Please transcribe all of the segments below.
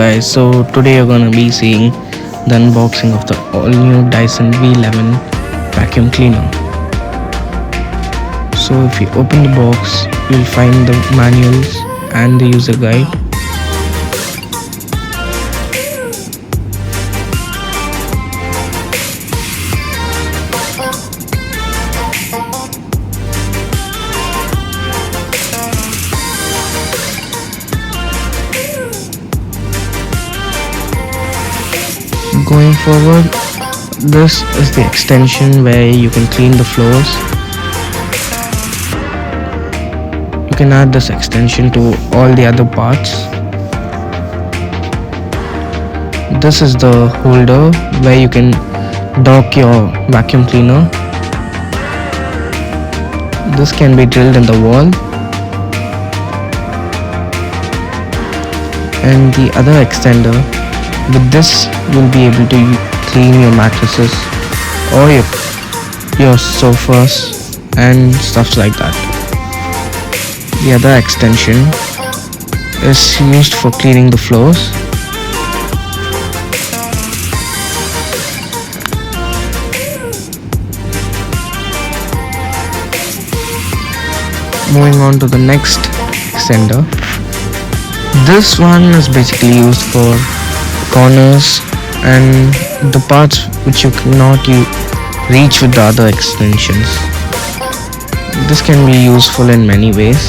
guys, so today you're gonna be seeing the unboxing of the all new Dyson V11 vacuum cleaner. So if you open the box, you'll find the manuals and the user guide. Going forward, this is the extension where you can clean the floors. You can add this extension to all the other parts. This is the holder where you can dock your vacuum cleaner. This can be drilled in the wall. And the other extender, with this you'll be able to clean your mattresses or your sofas and stuff like that. The other extension is used for cleaning the floors. Moving on to the next extender. This one is basically used for corners and the parts which you cannot reach with the other extensions. This can be useful in many ways.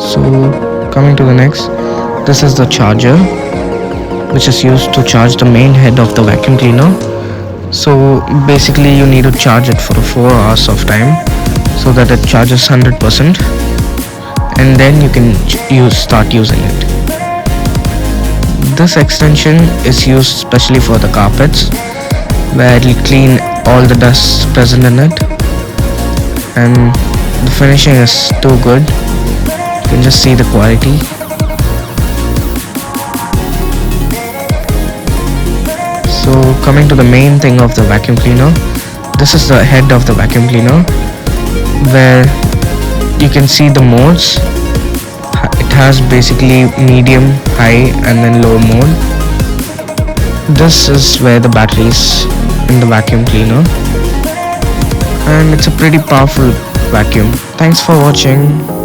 So coming to the next, this is the charger which is used to charge the main head of the vacuum cleaner. So basically you need to charge it for 4 hours of time so that it charges 100% and then you can start using it. This extension is used especially for the carpets where it will clean all the dust present in it, and the finishing is too good. You can just see the quality. So coming to the main thing of the vacuum cleaner, this is the head of the vacuum cleaner where you can see the modes. It has basically medium, high and then low mode. This is where the battery is in the vacuum cleaner, and it's a pretty powerful vacuum. Thanks for watching.